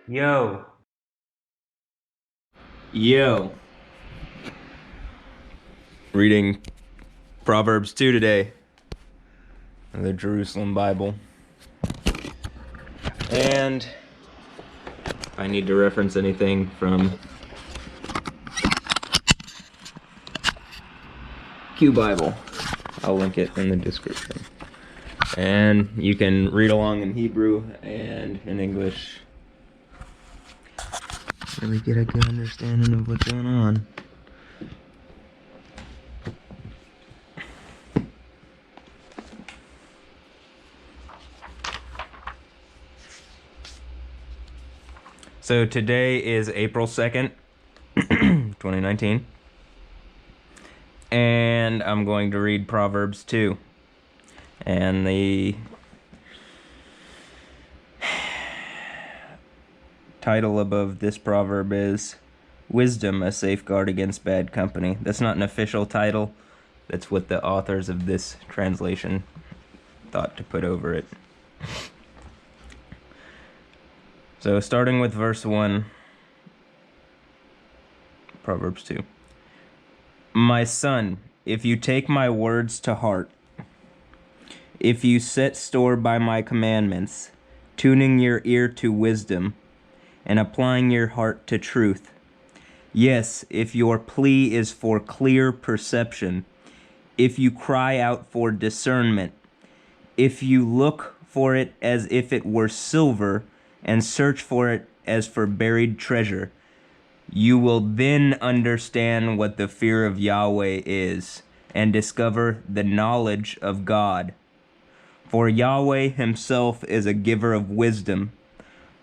Yo, Yo, reading Proverbs 2 today, the Jerusalem Bible. And if I need to reference anything from qBible, I'll link it in the description. And you can read along in Hebrew and in English. Really get a good understanding of what's going on. So today is April 2nd, 2019. And I'm going to read Proverbs 2. And the title above this proverb is Wisdom, a Safeguard Against Bad Company. That's not an official title. That's what the authors of this translation thought to put over it. So starting with verse 1, Proverbs 2. My son, if you take my words to heart, if you set store by my commandments, tuning your ear to wisdom, and applying your heart to truth. Yes, if your plea is for clear perception, if you cry out for discernment, if you look for it as if it were silver and search for it as for buried treasure, you will then understand what the fear of Yahweh is and discover the knowledge of God. For Yahweh himself is a giver of wisdom.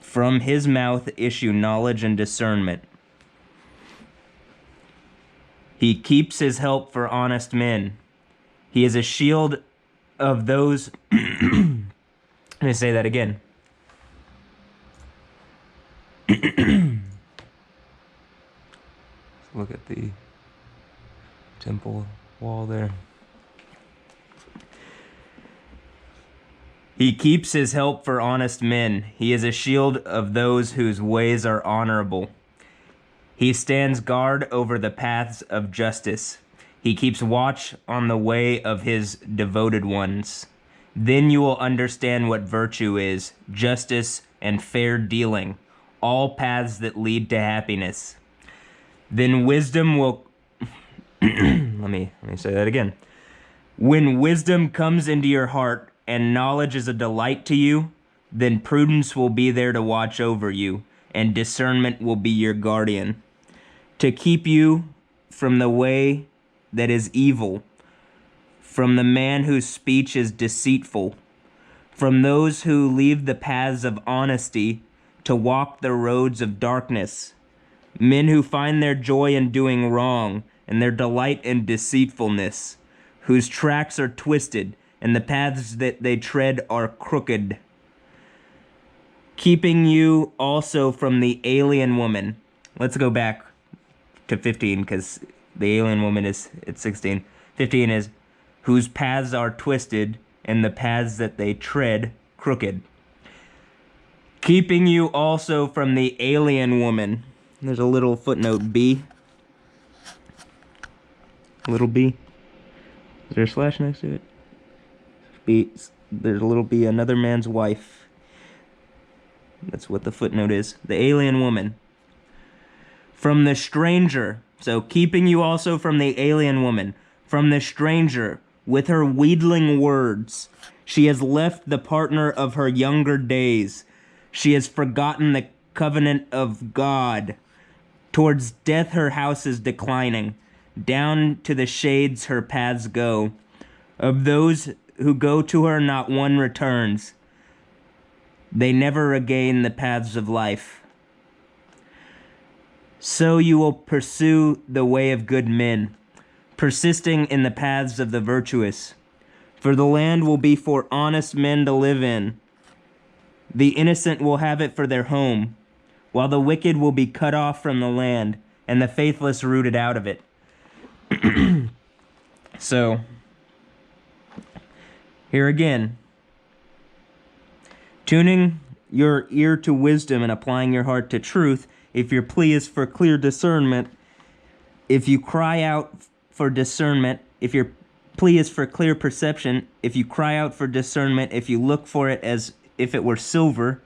From his mouth issue knowledge and discernment. He keeps his help for honest men. He is a shield of those. Let me say that again. Let's look at the temple wall there. He keeps his help for honest men. He is a shield of those whose ways are honorable. He stands guard over the paths of justice. He keeps watch on the way of his devoted ones. Then you will understand what virtue is, justice and fair dealing, all paths that lead to happiness. Then wisdom will let me say that again. When wisdom comes into your heart and knowledge is a delight to you, then prudence will be there to watch over you, and discernment will be your guardian, to keep you from the way that is evil, from the man whose speech is deceitful, from those who leave the paths of honesty to walk the roads of darkness, men who find their joy in doing wrong and their delight in deceitfulness, whose tracks are twisted and the paths that they tread are crooked. Keeping you also from the alien woman. Let's go back to 15 because the alien woman is at 16. 15 is whose paths are twisted and the paths that they tread crooked. Keeping you also from the alien woman. There's a little footnote B. Little b. Is there a slash next to it? B. There's a little b. Another man's wife. That's what the footnote is. The alien woman. From the stranger. So keeping you also from the alien woman. From the stranger, with her wheedling words. She has left the partner of her younger days. She has forgotten the covenant of God. Towards death her house is declining. Down to the shades her paths go. Of those who go to her not one returns. They never regain the paths of life. So you will pursue the way of good men, persisting in the paths of the virtuous. For the land will be for honest men to live in. The innocent will have it for their home, while the wicked will be cut off from the land, and the faithless rooted out of it. So, here again, tuning your ear to wisdom and applying your heart to truth, if your plea is for clear discernment, if you cry out for discernment, if your plea is for clear perception, if you cry out for discernment, if you look for it as if it were silver,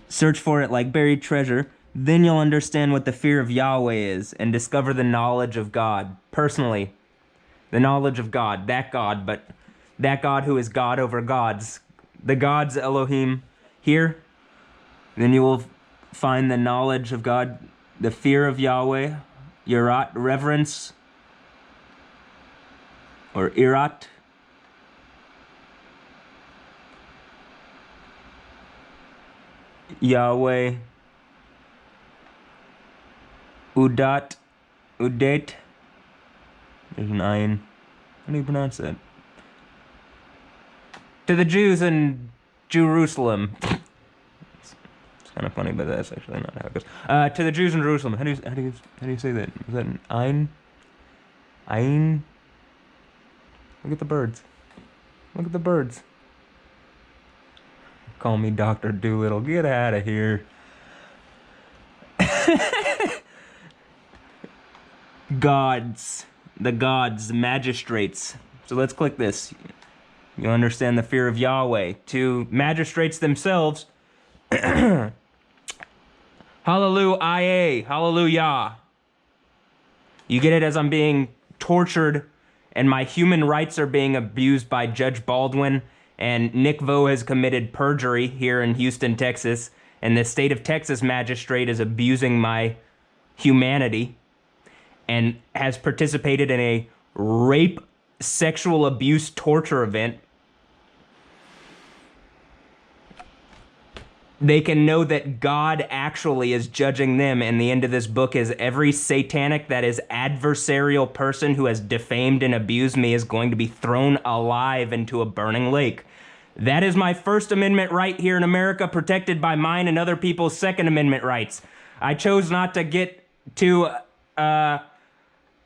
search for it like buried treasure, then you'll understand what the fear of Yahweh is and discover the knowledge of God. Personally, the knowledge of God, but that God who is God over gods. The gods, Elohim, here. Then you will find the knowledge of God, the fear of Yahweh, Yirat, reverence, or Irat. Yahweh, Udat, Udet. There's an ayin. How do you pronounce that? To the Jews in Jerusalem. It's kind of funny, but that's actually not how it goes. To the Jews in Jerusalem. How do you say that? Is that an ayin? Ayin? Look at the birds. Look at the birds. Call me Dr. Doolittle. Get out of here. Gods. The gods, the magistrates. So let's click this. You'll understand the fear of Yahweh. To magistrates themselves, hallelujah, hallelujah. You get it as I'm being tortured and my human rights are being abused by Judge Baldwin, and Nick Vo has committed perjury here in Houston, Texas, and the state of Texas magistrate is abusing my humanity and has participated in a rape, sexual abuse, torture event. They can know that God actually is judging them, and the end of this book is every satanic, that is adversarial person who has defamed and abused me is going to be thrown alive into a burning lake. That is my First Amendment right here in America, protected by mine and other people's Second Amendment rights. I chose not to get to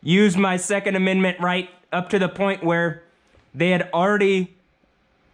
use my Second Amendment right up to the point where they had already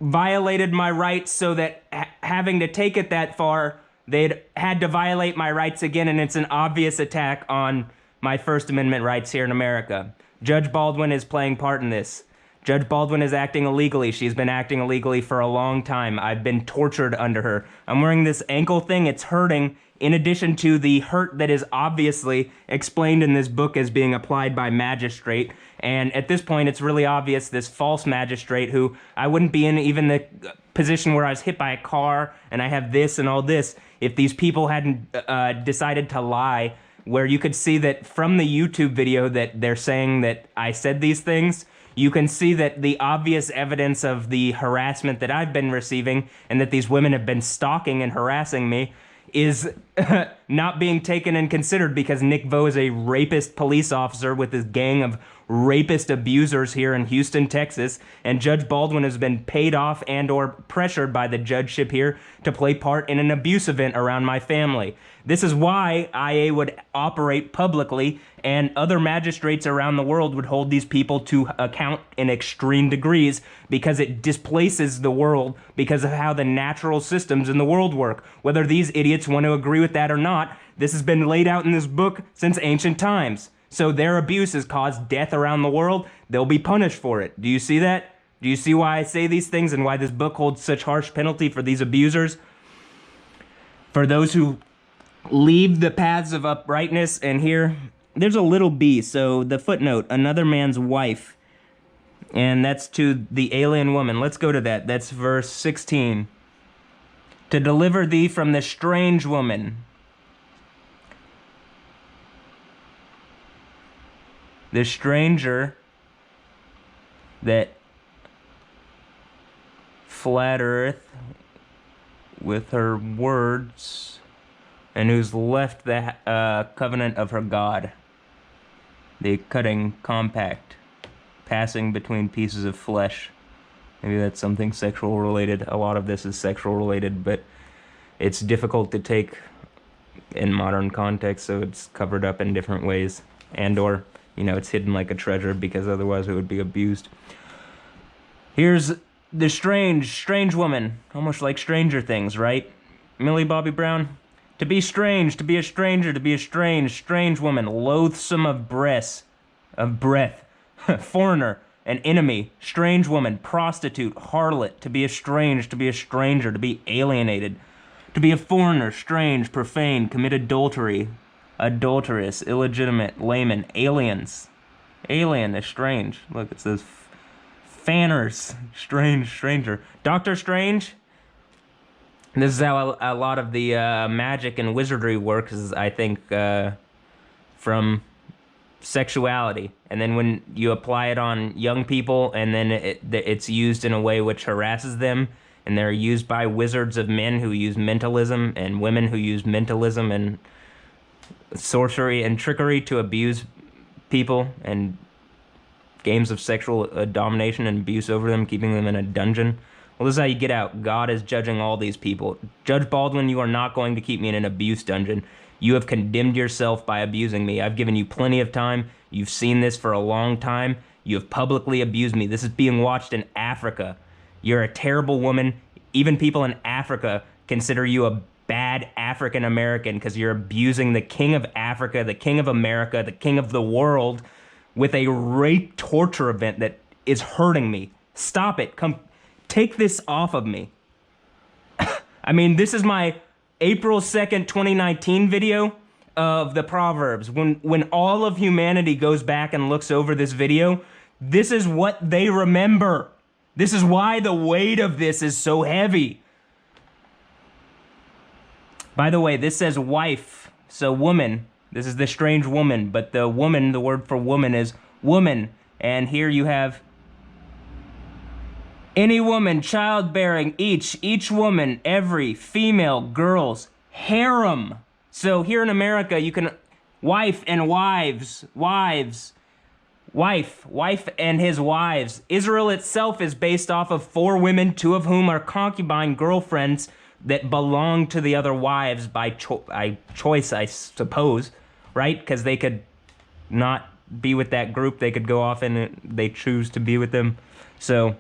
violated my rights, so that having to take it that far, they'd had to violate my rights again, and it's an obvious attack on my First Amendment rights here in America. Judge Baldwin is playing part in this. Judge Baldwin is acting illegally. She's been acting illegally for a long time. I've been tortured under her. I'm wearing this ankle thing. It's hurting, in addition to the hurt that is obviously explained in this book as being applied by magistrate. And at this point, it's really obvious this false magistrate, who I wouldn't be in even the position where I was hit by a car and I have this and all this if these people hadn't decided to lie, where you could see that from the YouTube video that they're saying that I said these things, you can see that the obvious evidence of the harassment that I've been receiving and that these women have been stalking and harassing me is not being taken and considered, because Nick Vo is a rapist police officer with his gang of rapist abusers here in Houston, Texas, and Judge Baldwin has been paid off and or pressured by the judgeship here to play part in an abuse event around my family. This is why IA would operate publicly, and other magistrates around the world would hold these people to account in extreme degrees, because it displaces the world because of how the natural systems in the world work. Whether these idiots want to agree with that or not, this has been laid out in this book since ancient times. So their abuse has caused death around the world. They'll be punished for it. Do you see that? Do you see why I say these things and why this book holds such harsh penalty for these abusers? For those who leave the paths of uprightness, and here, there's a little b, so the footnote, another man's wife, and that's to the alien woman. Let's go to that. That's verse 16. To deliver thee from the strange woman. The stranger that flattereth with her words, and who's left the covenant of her God. The cutting compact, passing between pieces of flesh. Maybe that's something sexual related. A lot of this is sexual related, but it's difficult to take in modern context, so it's covered up in different ways, and or, you know, it's hidden like a treasure, because otherwise it would be abused. Here's the strange woman, almost like Stranger Things, right? Millie Bobby Brown. To be strange, to be a stranger, to be a strange woman, loathsome of breath, foreigner, an enemy, strange woman, prostitute, harlot, to be a strange, to be a stranger, to be alienated, to be a foreigner, strange, profane, commit adultery, adulteress, illegitimate, layman, aliens. Alien is strange. Look, it says fanners, strange, stranger. Doctor Strange. This is how a lot of the magic and wizardry works, is I think from sexuality. And then when you apply it on young people, and then it's used in a way which harasses them, and they're used by wizards of men who use mentalism, and women who use mentalism and sorcery and trickery to abuse people, and games of sexual domination and abuse over them, keeping them in a dungeon. Well, this is how you get out. God is judging all these people. Judge Baldwin, you are not going to keep me in an abuse dungeon. You have condemned yourself by abusing me. I've given you plenty of time. You've seen this for a long time. You have publicly abused me. This is being watched in Africa. You're a terrible woman. Even people in Africa consider you a bad African American because you're abusing the king of Africa, the king of America, the king of the world with a rape torture event that is hurting me. Stop it. Come. Take this off of me. I mean, this is my April 2nd, 2019 video of the Proverbs. When all of humanity goes back and looks over this video, this is what they remember. This is why the weight of this is so heavy. By the way, this says wife, so woman. This is the strange woman, but the woman, the word for woman is woman. And here you have any woman, childbearing, each woman, every female, girls, harem. So here in America, you can wife and wives, wife and his wives. Israel itself is based off of 4 women, 2 of whom are concubine girlfriends that belong to the other wives by choice, I suppose, right? Because they could not be with that group. They could go off and they choose to be with them. So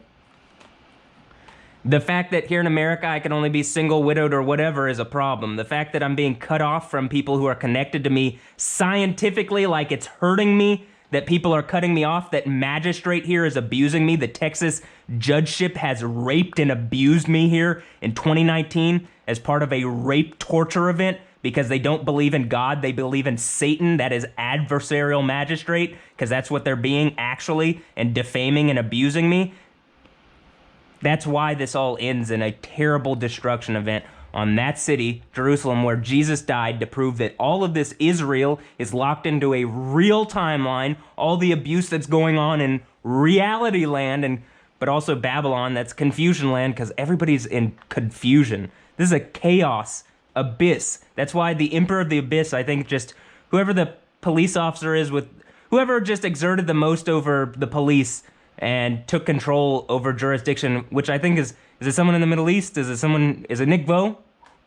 the fact that here in America I can only be single, widowed, or whatever is a problem. The fact that I'm being cut off from people who are connected to me scientifically, like it's hurting me, that people are cutting me off, that magistrate here is abusing me, the Texas judgeship has raped and abused me here in 2019 as part of a rape torture event because they don't believe in God, they believe in Satan, that is adversarial magistrate, because that's what they're being actually, and defaming and abusing me. That's why this all ends in a terrible destruction event on that city, Jerusalem, where Jesus died to prove that all of this Israel is locked into a real timeline, all the abuse that's going on in reality land, but also Babylon, that's confusion land, because everybody's in confusion. This is a chaos abyss. That's why the Emperor of the Abyss, I think just whoever the police officer is with, whoever just exerted the most over the police and took control over jurisdiction, which I think is it someone in the Middle East? Is it Nick Vo?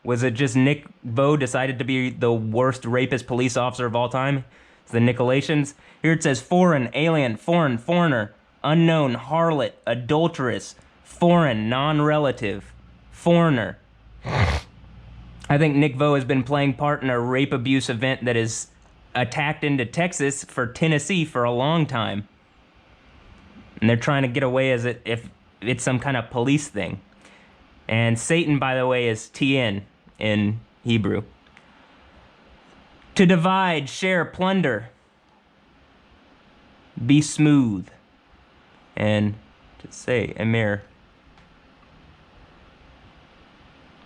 Was it just Nick Vo decided to be the worst rapist police officer of all time? It's the Nicolaitans. Here it says foreign, alien, foreign, foreigner, unknown, harlot, adulteress, foreign, non-relative, foreigner. I think Nick Vo has been playing part in a rape abuse event that is attacked into Texas for Tennessee for a long time. And they're trying to get away as if it's some kind of police thing. And Satan, by the way, is TN in Hebrew. To divide, share, plunder. Be smooth. And to say, Emir.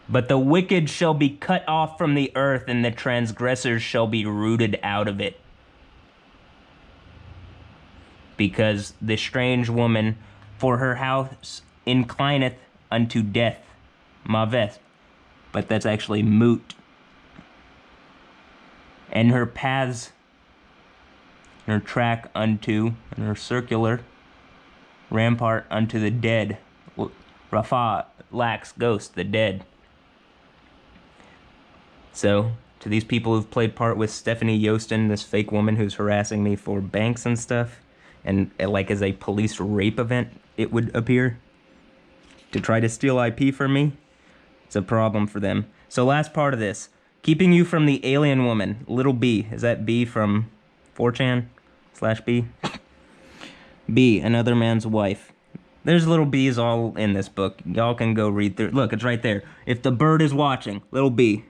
But the wicked shall be cut off from the earth, and the transgressors shall be rooted out of it. Because the strange woman for her house inclineth unto death. Maveth. But that's actually moot. And her paths, her track unto, and her circular rampart unto the dead. Rapha lacks ghost, the dead. So, to these people who've played part with Stephanie Yostin, this fake woman who's harassing me for banks and stuff, and like as a police rape event, it would appear, to try to steal IP from me, it's a problem for them. So last part of this. Keeping you from the alien woman. Little b. Is that b from 4chan/b? B, another man's wife. There's little b's all in this book. Y'all can go read through. Look, it's right there. If the bird is watching, little b.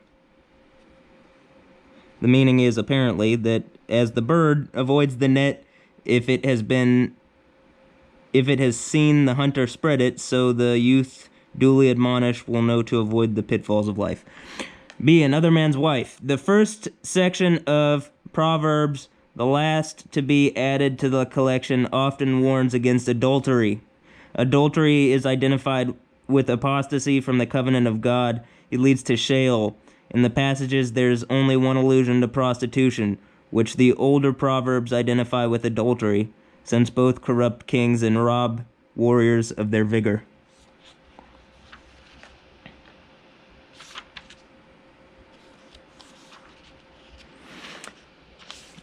The meaning is apparently that as the bird avoids the net, if it has seen the hunter spread it, so the youth duly admonished will know to avoid the pitfalls of life. B, another man's wife. The first section of Proverbs, the last to be added to the collection, often warns against adultery. Adultery is identified with apostasy from the covenant of God. It leads to Sheol. In the passages, there's only one allusion to prostitution, which the older Proverbs identify with adultery, since both corrupt kings and rob warriors of their vigor.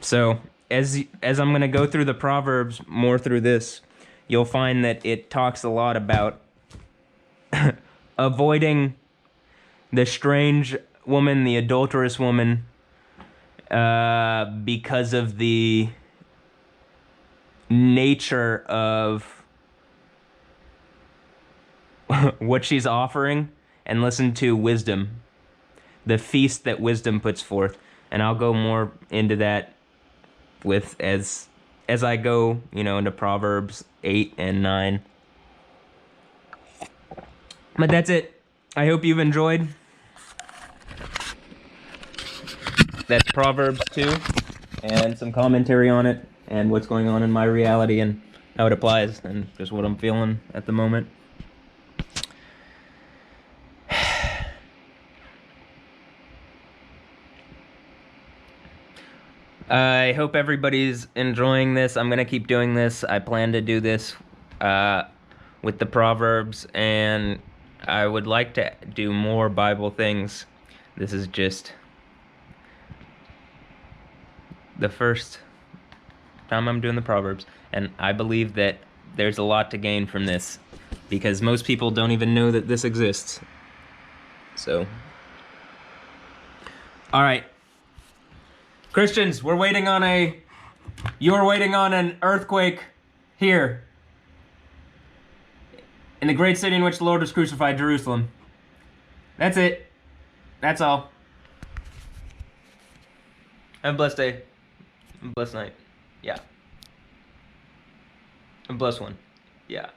So, as I'm going to go through the Proverbs more through this, you'll find that it talks a lot about avoiding the strange woman, the adulterous woman, because of the nature of what she's offering, and listen to wisdom, the feast that wisdom puts forth. And I'll go more into that with as I go, into Proverbs 8 and 9. But that's it. I hope you've enjoyed. That's Proverbs 2 and some commentary on it and what's going on in my reality and how it applies and just what I'm feeling at the moment. I hope everybody's enjoying this. I'm going to keep doing this. I plan to do this with the Proverbs, and I would like to do more Bible things. This is just the first time I'm doing the Proverbs, and I believe that there's a lot to gain from this, because most people don't even know that this exists. So, all right. Christians, you're waiting on an earthquake here in the great city in which the Lord was crucified, Jerusalem. That's it. That's all. Have a blessed day. Have a blessed night. Yeah. A blessed one. Yeah.